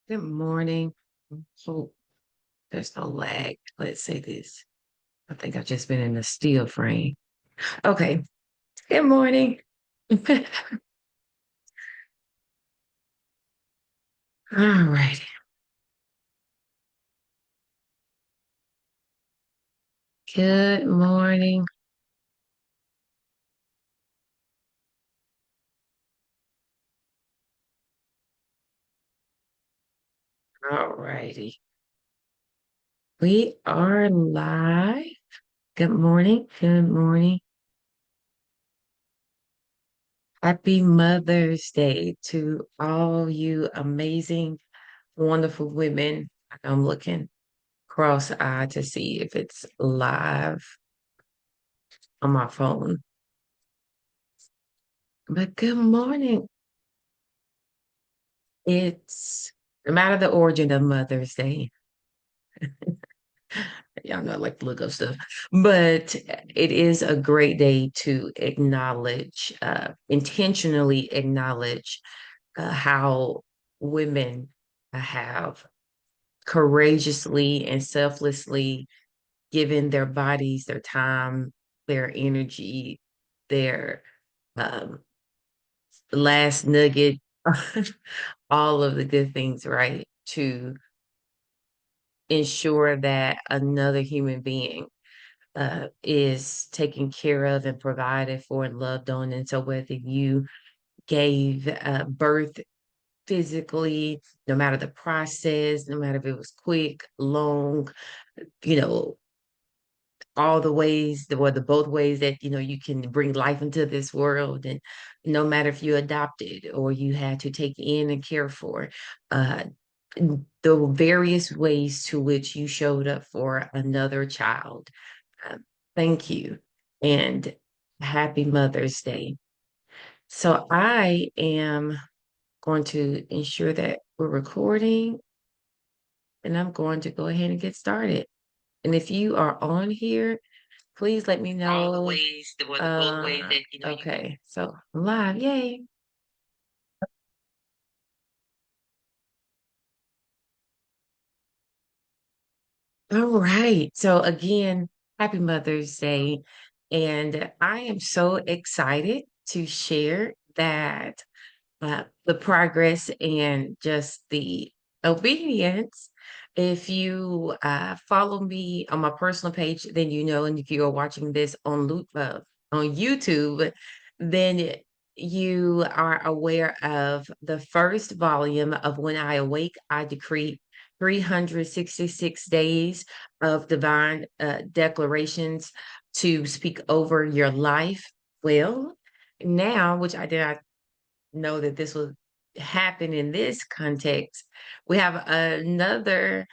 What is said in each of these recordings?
Good morning. Hope there's no lag. Let's say this. I think I've just been in a steel frame. Okay. Good morning. All right. Good morning. All righty. We are live. Good morning. Good morning. Happy Mother's Day to all you amazing, wonderful women. I'm looking cross-eyed to see if it's live on my phone. But good morning. It's no matter the origin of Mother's Day. Y'all know I like to look up stuff, but it is a great day to acknowledge, intentionally acknowledge how women have courageously and selflessly given their bodies, their time, their energy, their um, last nugget, all of the good things, right? To ensure that another human being is taken care of and provided for and loved on. And so, whether you gave birth physically, no matter the process, no matter if it was quick, long, you know, all the ways, the both ways that you can bring life into this world, and no matter if you adopted or you had to take in and care for, uh, the various ways to which you showed up for another child. Uh, Thank you and happy Mother's Day. So I am going to ensure that we're recording, and I'm going to go ahead and get started. And if you are on here, please let me know. All the ways, both ways that okay, so I'm live, yay. All right. So again, happy Mother's Day. And I am so excited to share that the progress and just the obedience. If you follow me on my personal page, then you know, and if you are watching this on YouTube, then you are aware of the first volume of When I Awake, I Decree 366 days of divine declarations to speak over your life. Well, now, which I did not know that this would happen in this context. We have another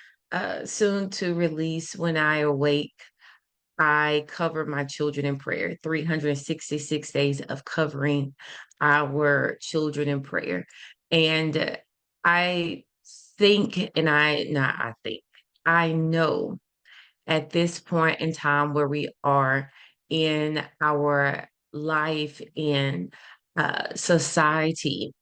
soon to release When I Awake. I cover my children in prayer, 366 days of covering our children in prayer. And I think, and I, not I think, I know at this point in time where we are in our life in society,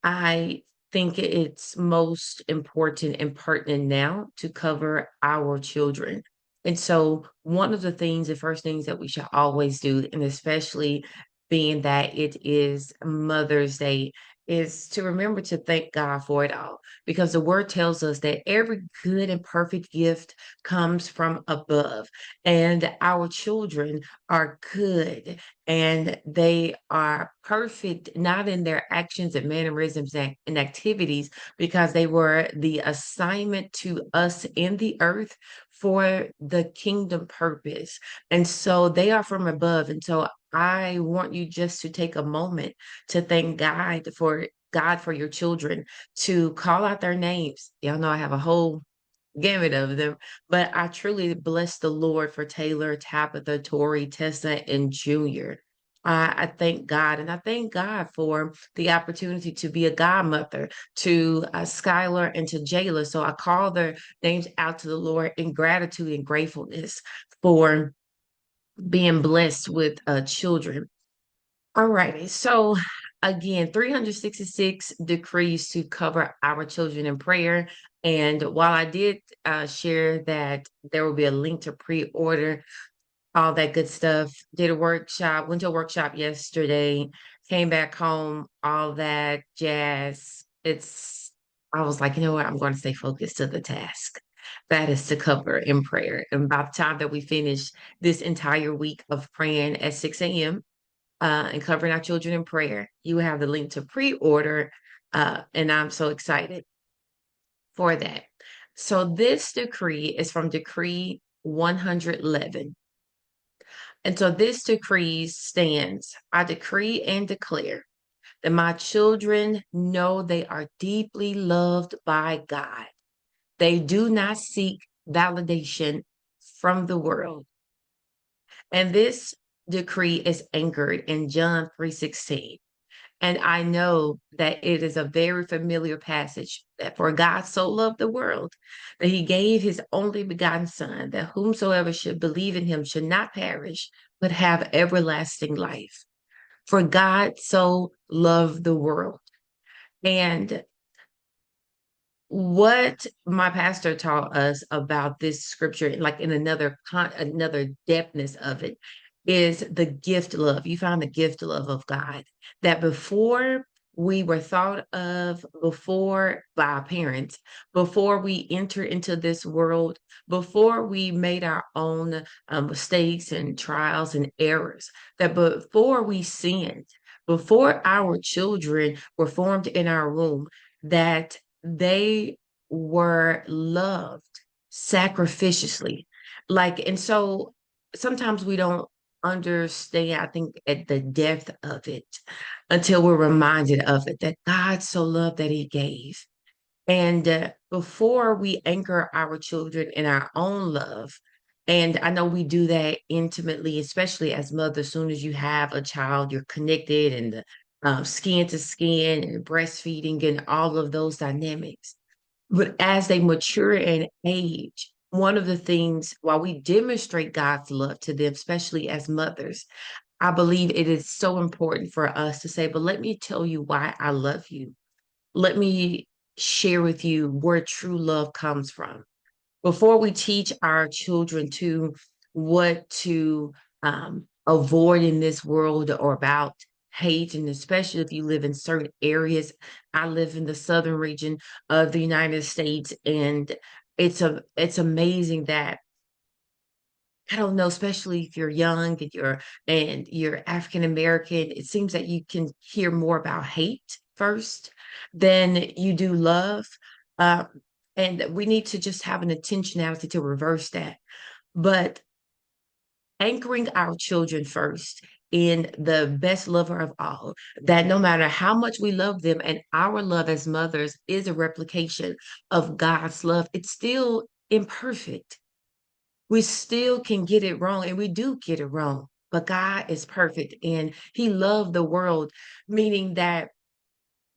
I think it's most important and pertinent now to cover our children. And so, one of the things, the first things that we should always do, and especially being that it is Mother's Day, is to remember to thank God for it all. Because the word tells us that every good and perfect gift comes from above, and our children are good and they are perfect, not in their actions and mannerisms and activities, because they were the assignment to us in the earth for the kingdom purpose. And so they are from above. And so I want you just to take a moment to thank God for your children, to call out their names. Y'all know I have a whole gamut of them, but I truly bless the Lord for Taylor, Tabitha, Tori, Tessa, and Junior. I thank God, and I thank God for the opportunity to be a godmother to Skylar and to Jayla. So I call their names out to the Lord in gratitude and gratefulness for being blessed with children. All righty. So again, 366 decrees to cover our children in prayer. And while I did share that there will be a link to pre-order, all that good stuff, did a workshop, went to a workshop yesterday, came back home, all that jazz. I was like, you know what? I'm going to stay focused to the task. That is to cover in prayer. And by the time that we finish this entire week of praying at 6 a.m., and covering our children in prayer. You have the link to pre-order, and I'm so excited for that. So this decree is from Decree 111. And so this decree stands, I decree and declare that my children know they are deeply loved by God. They do not seek validation from the world. And this decree is anchored in John 3:16. And I know that it is a very familiar passage that for God so loved the world that he gave his only begotten Son, that whomsoever should believe in him should not perish, but have everlasting life. For God so loved the world. And what my pastor taught us about this scripture, like in another depthness of it, is the gift love. You found the gift love of God that before we were thought of, before by our parents, before we enter into this world, before we made our own mistakes and trials and errors, that before we sinned, before our children were formed in our womb, that they were loved sacrificially. And so sometimes we don't understand, I think, at the depth of it until we're reminded of it, that God so loved that he gave. And before we anchor our children in our own love, and I know we do that intimately, especially as mothers, as soon as you have a child, you're connected and the skin to skin and breastfeeding and all of those dynamics. But as they mature and age, one of the things, while we demonstrate God's love to them, especially as mothers, I believe it is so important for us to say, but let me tell you why I love you. Let me share with you where true love comes from. Before we teach our children to what to avoid in this world or about hate, and especially if you live in certain areas. I live in the southern region of the United States, and it's amazing that I don't know, especially if you're young and you're African American, it seems that you can hear more about hate first than you do love. Uh, and we need to just have an intentionality to reverse that. But anchoring our children first in the best lover of all, that no matter how much we love them, and our love as mothers is a replication of God's love, it's still imperfect. We still can get it wrong, and we do get it wrong. But God is perfect, and he loved the world, meaning that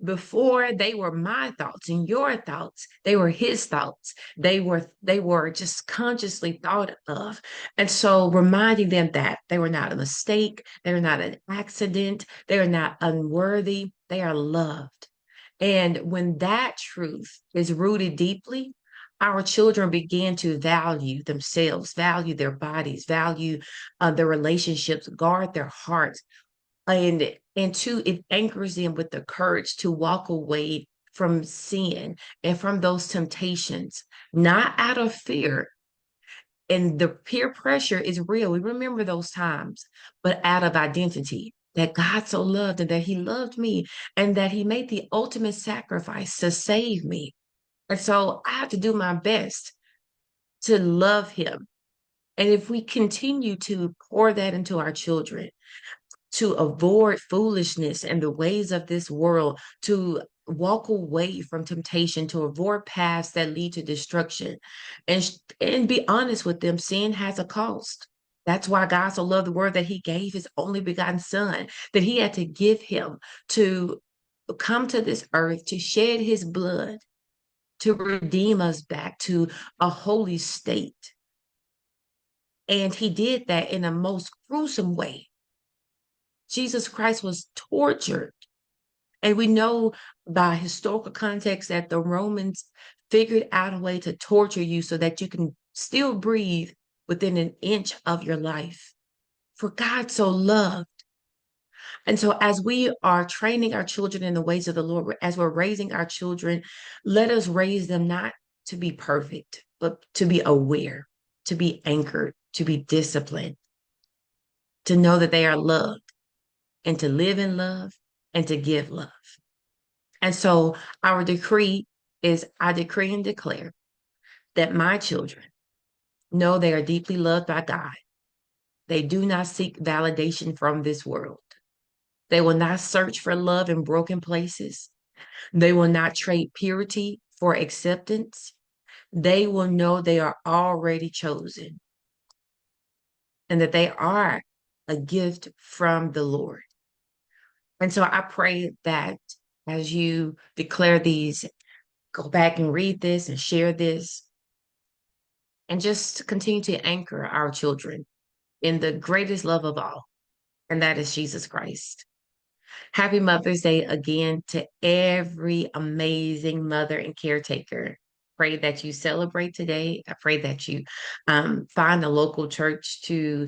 before they were my thoughts and your thoughts, they were his thoughts. They were just consciously thought of. And so reminding them that they were not a mistake, they were not an accident, they are not unworthy, they are loved. And when that truth is rooted deeply, our children begin to value themselves, value their bodies, value their relationships, guard their hearts, and two, it anchors them with the courage to walk away from sin and from those temptations, not out of fear. And the peer pressure is real. We remember those times, but out of identity, that God so loved and that he loved me and that he made the ultimate sacrifice to save me. And so I have to do my best to love him. And if we continue to pour that into our children, to avoid foolishness and the ways of this world, to walk away from temptation, to avoid paths that lead to destruction, and be honest with them, sin has a cost. That's why God so loved the world that he gave his only begotten son, that he had to give him to come to this earth to shed his blood, to redeem us back to a holy state. And he did that in a most gruesome way. Jesus Christ was tortured And we know by historical context that the Romans figured out a way to torture you so that you can still breathe within an inch of your life. For God so loved. And so, as we are training our children in the ways of the Lord, as we're raising our children, let us raise them not to be perfect, but to be aware, to be anchored, to be disciplined, to know that they are loved, and to live in love and to give love. And so, our decree is I decree and declare that my children know they are deeply loved by God. They do not seek validation from this world. They will not search for love in broken places. They will not trade purity for acceptance. They will know they are already chosen and that they are a gift from the Lord. And so I pray that as you declare these, go back and read this and share this, and just continue to anchor our children in the greatest love of all, and that is Jesus Christ. Happy Mother's Day again to every amazing mother and caretaker. Pray that you celebrate today. I pray that you find a local church to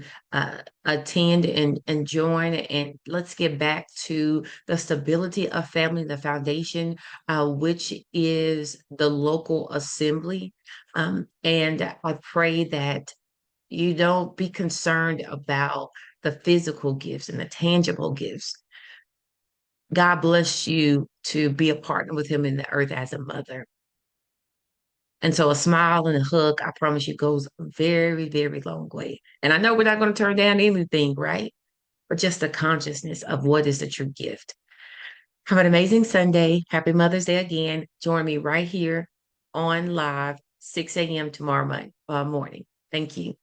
attend and join. And let's get back to the stability of family, the foundation, which is the local assembly. And I pray that you don't be concerned about the physical gifts and the tangible gifts. God bless you to be a partner with him in the earth as a mother. And so a smile and a hug, I promise you, goes a very, very long way. And I know we're not going to turn down anything, right? But just the consciousness of what is the true gift. Have an amazing Sunday. Happy Mother's Day again. Join me right here on live, 6 a.m. tomorrow morning. Thank you.